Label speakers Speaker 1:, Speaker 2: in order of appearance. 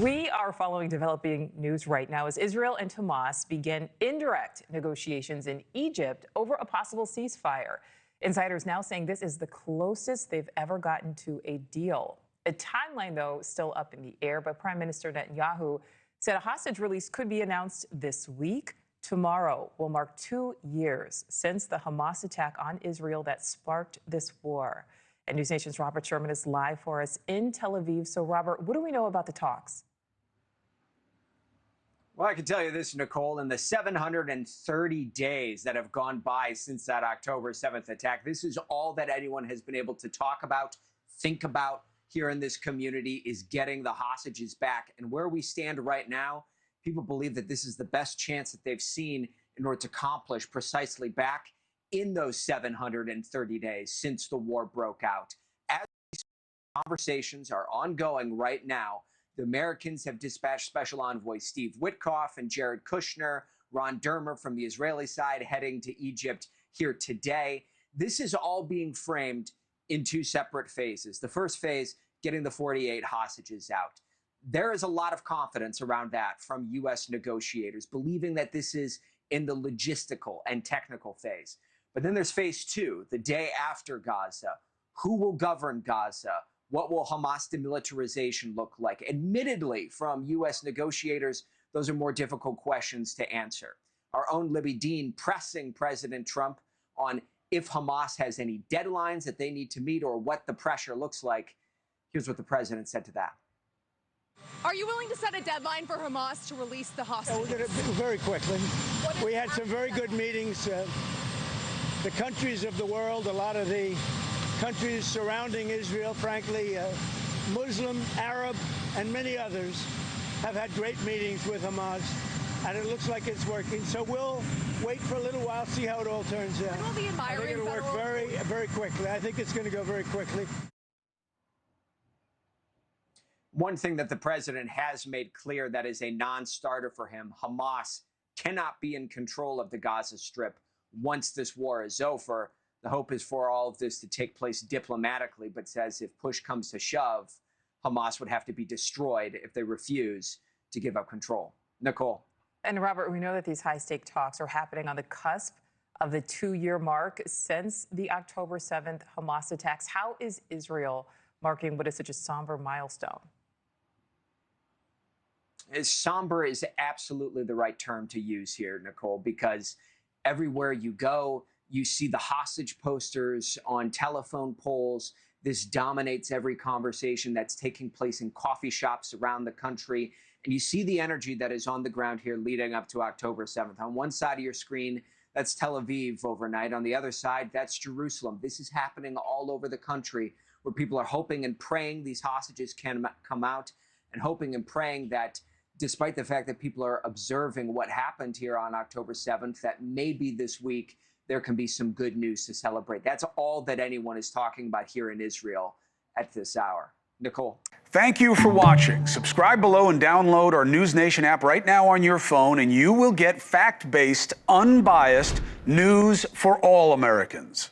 Speaker 1: We are following developing news right now as Israel and Hamas begin indirect negotiations in Egypt over a possible ceasefire. Insiders now saying this is the closest they've ever gotten to a deal. A timeline, though, still up in the air, but Prime Minister Netanyahu said a hostage release could be announced this week. Tomorrow will mark 2 years since the Hamas attack on Israel that sparked this war. And NewsNation's Robert Sherman is live for us in Tel Aviv. So, Robert, what do we know about the talks?
Speaker 2: Well, I can tell you this, Nichole, in the 730 days that have gone by since that October 7th attack, this is all that anyone has been able to talk about, think about here in this community is getting the hostages back. And where we stand right now, people believe that this is the best chance that they've seen in order to accomplish precisely back in those 730 days since the war broke out. As these conversations are ongoing right now, the Americans have dispatched Special Envoy Steve Witkoff and Jared Kushner, Ron Dermer from the Israeli side heading to Egypt here today. This is all being framed in two separate phases. The first phase, getting the 48 hostages out. There is a lot of confidence around that from U.S. negotiators, believing that this is in the logistical and technical phase. But then there's phase two, the day after Gaza. Who will govern Gaza? What will Hamas demilitarization look like? Admittedly, from U.S. negotiators, those are more difficult questions to answer. Our own Libby Dean pressing President Trump on if Hamas has any deadlines that they need to meet or what the pressure looks like. Here's what the president said to that.
Speaker 3: Are you willing to set a deadline for Hamas to release the hostages?
Speaker 4: We're going to very quickly. We had some very good meetings. The countries of the world, a lot of the countries surrounding Israel, frankly, Muslim, Arab, and many others have had great meetings with Hamas, and it looks like it's working. So we'll wait for a little while, see how it all turns out.
Speaker 3: Will the
Speaker 4: I think it'll work very quickly. I think it's going to go very quickly.
Speaker 2: One thing that the president has made clear that is a non-starter for him, Hamas cannot be in control of the Gaza Strip once this war is over. The hope is for all of this to take place diplomatically, but says if push comes to shove, Hamas would have to be destroyed if they refuse to give up control. Nichole.
Speaker 1: And Robert, we know that these high-stake talks are happening on the cusp of the 2-year mark since the October 7th Hamas attacks. How is Israel marking what is such a somber milestone?
Speaker 2: Somber is absolutely the right term to use here, Nichole, because everywhere you go, you see the hostage posters on telephone poles. This dominates every conversation that's taking place in coffee shops around the country. And you see the energy that is on the ground here leading up to October 7th. On one side of your screen, that's Tel Aviv overnight. On the other side, that's Jerusalem. This is happening all over the country where people are hoping and praying these hostages can come out and hoping and praying that despite the fact that people are observing what happened here on October 7th, that maybe this week there can be some good news to celebrate. That's all that anyone is talking about here in Israel at this hour. Nichole.
Speaker 5: Thank you for watching. Subscribe below and download our NewsNation app right now on your phone, and you will get fact-based, unbiased news for all Americans.